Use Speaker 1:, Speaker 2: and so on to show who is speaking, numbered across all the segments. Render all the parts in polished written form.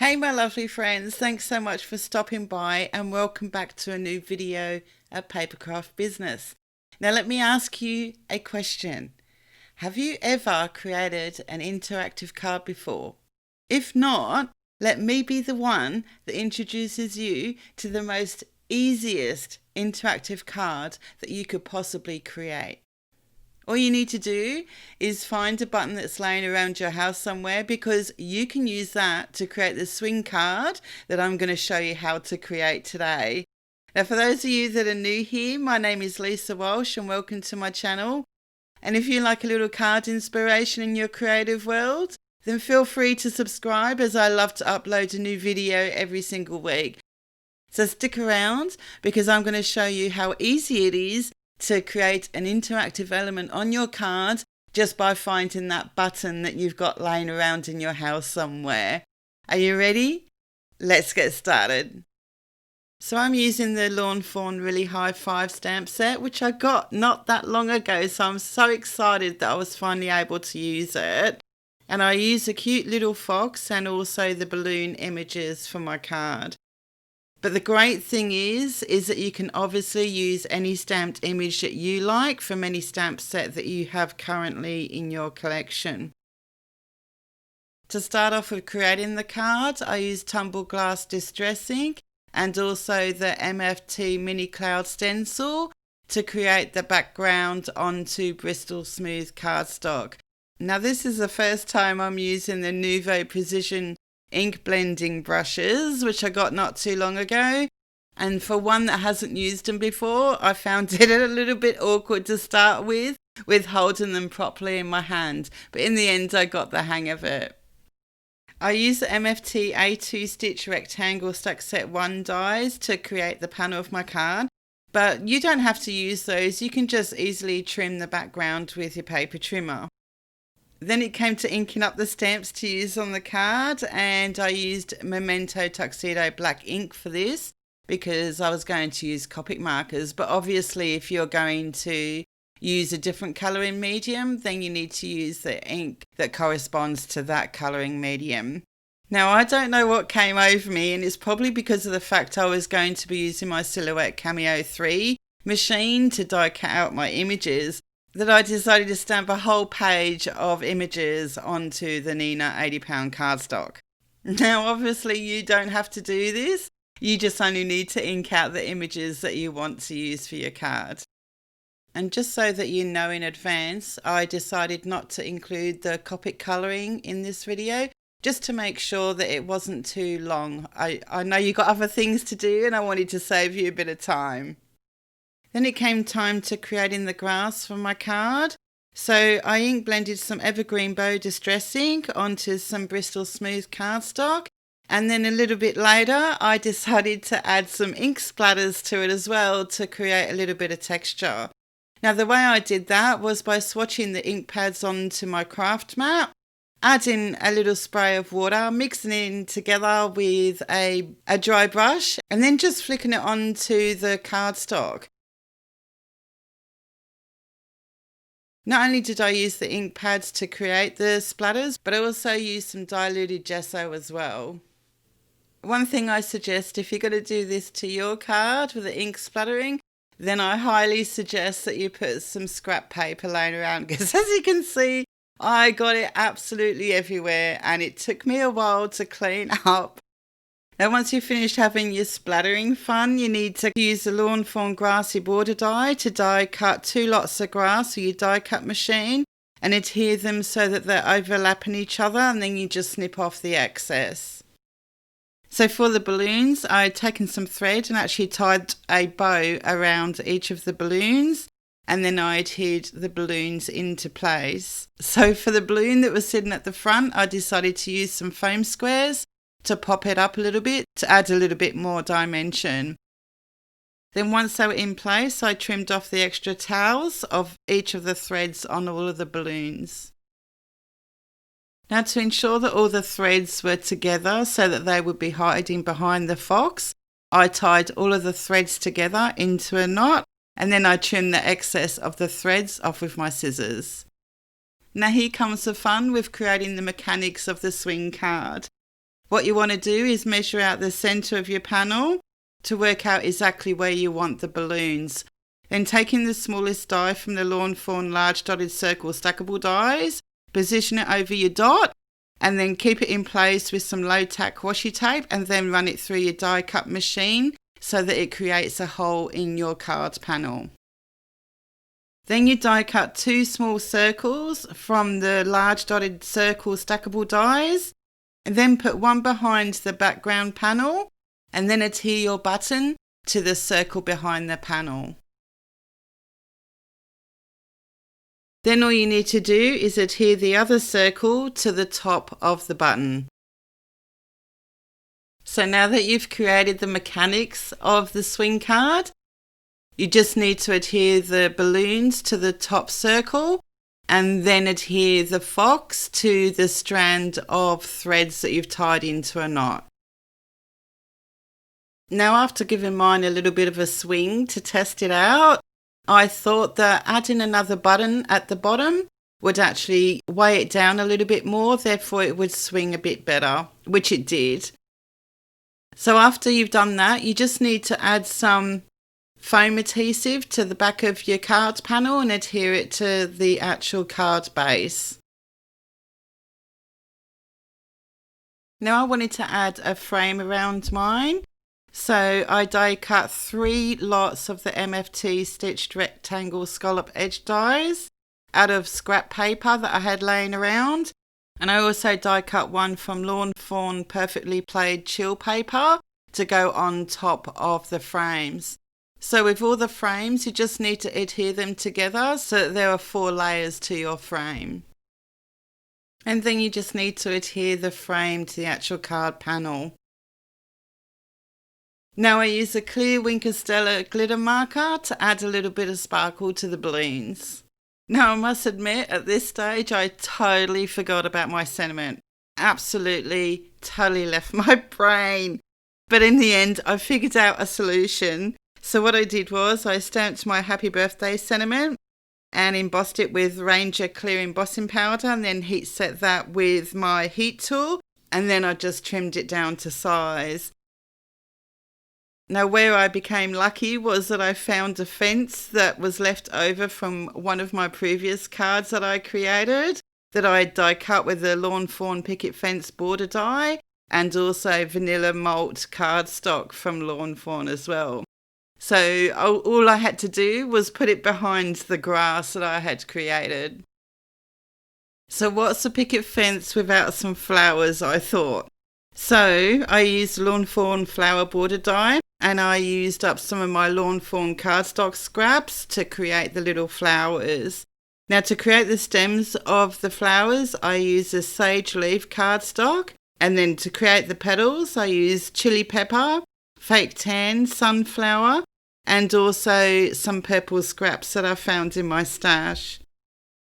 Speaker 1: Hey my lovely friends, thanks so much for stopping by and welcome back to a new video at Papercraft Business. Now let me ask you a question. Have you ever created an interactive card before? If not, let me be the one that introduces you to the most easiest interactive card that you could possibly create. All you need to do is find a button that's laying around your house somewhere, because you can use that to create the swing card that I'm going to show you how to create today. Now, for those of you that are new here, my name is Lisa Walsh and welcome to my channel. And if you like a little card inspiration in your creative world, then feel free to subscribe, as I love to upload a new video every single week. So stick around, because I'm going to show you how easy it is to create an interactive element on your card just by finding that button that you've got laying around in your house somewhere. Are you ready? Let's get started. So I'm using the Lawn Fawn Really High 5 stamp set, which I got not that long ago, so I'm so excited that I was finally able to use it. And I use a cute little fox and also the balloon images for my card. But the great thing is that you can obviously use any stamped image that you like from any stamp set that you have currently in your collection. To start off with creating the card, I use Tumble Glass Distress Ink and also the MFT Mini Cloud Stencil to create the background onto Bristol Smooth cardstock. Now this is the first time I'm using the Nuvo Precision ink blending brushes, which I got not too long ago, and for one that hasn't used them before, I found it a little bit awkward to start with holding them properly in my hand, but in the end I got the hang of it. I use the MFT A2 Stitch Rectangle Stack Set 1 dies to create the panel of my card, but you don't have to use those. You can just easily trim the background with your paper trimmer. Then it came to inking up the stamps to use on the card, and I used Memento Tuxedo black ink for this because I was going to use Copic markers. But obviously if you're going to use a different colouring medium, then you need to use the ink that corresponds to that colouring medium. Now I don't know what came over me, and it's probably because of the fact I was going to be using my Silhouette Cameo 3 machine to die cut out my images, that I decided to stamp a whole page of images onto the Nina 80-pound cardstock. Now obviously you don't have to do this, you just only need to ink out the images that you want to use for your card. And just so that you know in advance, I decided not to include the Copic colouring in this video, just to make sure that it wasn't too long. I know you got other things to do and I wanted to save you a bit of time. Then it came time to creating the grass for my card. So I ink blended some Evergreen Bow Distress Ink onto some Bristol Smooth cardstock. And then a little bit later, I decided to add some ink splatters to it as well to create a little bit of texture. Now the way I did that was by swatching the ink pads onto my craft mat, adding a little spray of water, mixing it in together with a dry brush, and then just flicking it onto the cardstock. Not only did I use the ink pads to create the splatters, but I also used some diluted gesso as well. One thing I suggest, if you're going to do this to your card with the ink splattering, then I highly suggest that you put some scrap paper laying around, because as you can see, I got it absolutely everywhere and it took me a while to clean up. Now once you've finished having your splattering fun, you need to use the Lawn Fawn Grassy Border die to die cut 2 lots of grass with your die cut machine and adhere them so that they're overlapping each other, and then you just snip off the excess. So for the balloons, I had taken some thread and actually tied a bow around each of the balloons, and then I adhered the balloons into place. So for the balloon that was sitting at the front, I decided to use some foam squares to pop it up a little bit, to add a little bit more dimension. Then once they were in place, I trimmed off the extra tails of each of the threads on all of the balloons. Now to ensure that all the threads were together so that they would be hiding behind the fox, I tied all of the threads together into a knot, and then I trimmed the excess of the threads off with my scissors. Now here comes the fun with creating the mechanics of the swing card. What you want to do is measure out the centre of your panel to work out exactly where you want the balloons. Then taking the smallest die from the Lawn Fawn large dotted circle stackable dies, position it over your dot and then keep it in place with some low tack washi tape and then run it through your die cut machine so that it creates a hole in your card panel. Then you die cut 2 small circles from the large dotted circle stackable dies and then put one behind the background panel and then adhere your button to the circle behind the panel. Then all you need to do is adhere the other circle to the top of the button. So now that you've created the mechanics of the swing card, you just need to adhere the balloons to the top circle and then adhere the fox to the strand of threads that you've tied into a knot. Now, after giving mine a little bit of a swing to test it out, I thought that adding another button at the bottom would actually weigh it down a little bit more, therefore it would swing a bit better, which it did. So after you've done that, you just need to add some foam adhesive to the back of your card panel and adhere it to the actual card base. Now I wanted to add a frame around mine. So I die cut 3 lots of the MFT stitched rectangle scallop edge dies out of scrap paper that I had laying around. And I also die cut one from Lawn Fawn perfectly played chill paper to go on top of the frames. So with all the frames, you just need to adhere them together so that there are 4 layers to your frame. And then you just need to adhere the frame to the actual card panel. Now I use a clear Wink Stella glitter marker to add a little bit of sparkle to the balloons. Now I must admit at this stage I totally forgot about my sentiment. Absolutely, totally left my brain. But in the end I figured out a solution. So what I did was I stamped my happy birthday sentiment and embossed it with Ranger clear embossing powder and then heat set that with my heat tool and then I just trimmed it down to size. Now where I became lucky was that I found a fence that was left over from one of my previous cards that I created that I die cut with a Lawn Fawn picket fence border die and also vanilla malt cardstock from Lawn Fawn as well. So all I had to do was put it behind the grass that I had created. So what's a picket fence without some flowers, I thought. So I used Lawn Fawn flower border die and I used up some of my Lawn Fawn cardstock scraps to create the little flowers. Now to create the stems of the flowers, I used a sage leaf cardstock, and then to create the petals, I used chili pepper, fake tan, sunflower, and also some purple scraps that I found in my stash.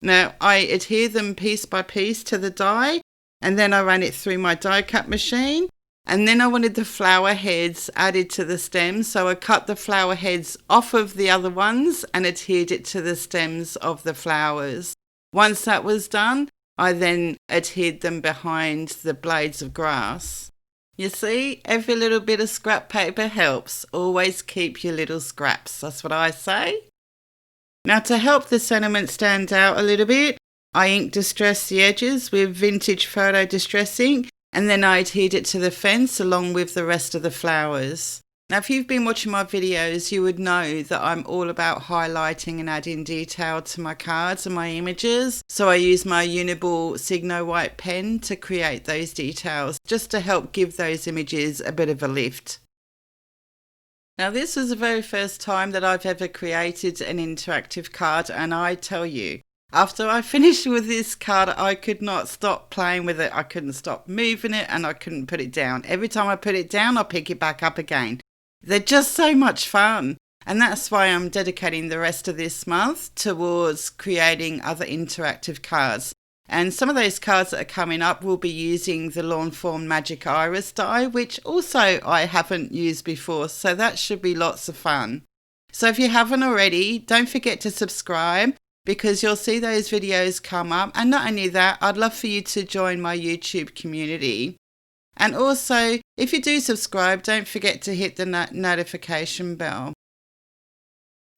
Speaker 1: Now I adhere them piece by piece to the die, and then I ran it through my die cut machine. And then I wanted the flower heads added to the stems, so I cut the flower heads off of the other ones and adhered it to the stems of the flowers. Once that was done, I then adhered them behind the blades of grass. You see, every little bit of scrap paper helps. Always keep your little scraps, that's what I say. Now to help the sentiment stand out a little bit, I ink distressed the edges with vintage photo distress ink. And then I adhered it to the fence along with the rest of the flowers. Now if you've been watching my videos, you would know that I'm all about highlighting and adding detail to my cards and my images. So I use my Uniball Signo white pen to create those details, just to help give those images a bit of a lift. Now this was the very first time that I've ever created an interactive card, and I tell you, after I finished with this card, I could not stop playing with it. I couldn't stop moving it and I couldn't put it down. Every time I put it down, I'll pick it back up again. They're just so much fun. And that's why I'm dedicating the rest of this month towards creating other interactive cards. And some of those cards that are coming up will be using the Lawn Fawn Magic Iris die, which also I haven't used before. So that should be lots of fun. So if you haven't already, don't forget to subscribe, because you'll see those videos come up. And not only that, I'd love for you to join my YouTube community. And also, if you do subscribe, don't forget to hit the notification bell.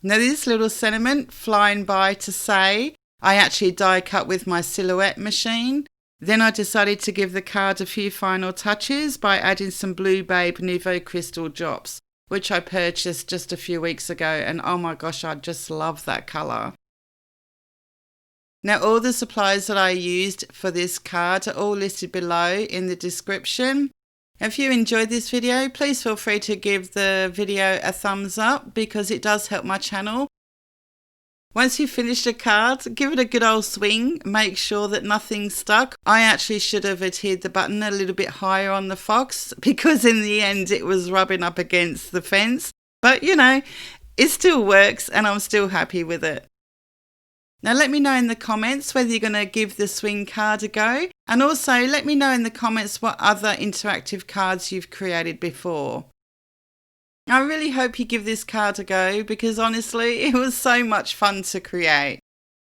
Speaker 1: Now this little sentiment flying by to say, I actually die cut with my silhouette machine. Then I decided to give the card a few final touches by adding some Blue Babe Nouveau Crystal drops, which I purchased just a few weeks ago, and oh my gosh, I just love that colour. Now all the supplies that I used for this card are all listed below in the description. If you enjoyed this video, please feel free to give the video a thumbs up because it does help my channel. Once you've finished the card, give it a good old swing. Make sure that nothing's stuck. I actually should have adhered the button a little bit higher on the fox because in the end it was rubbing up against the fence. But you know, it still works and I'm still happy with it. Now let me know in the comments whether you're going to give the swing card a go. And also let me know in the comments what other interactive cards you've created before. I really hope you give this card a go because honestly it was so much fun to create.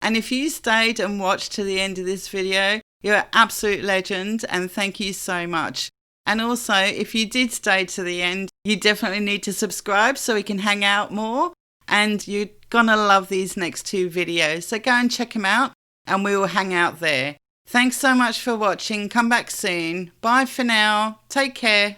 Speaker 1: And if you stayed and watched to the end of this video, you're an absolute legend and thank you so much. And also if you did stay to the end, you definitely need to subscribe so we can hang out more. And you're gonna love these next two videos. So go and check them out and we will hang out there. Thanks so much for watching. Come back soon. Bye for now. Take care.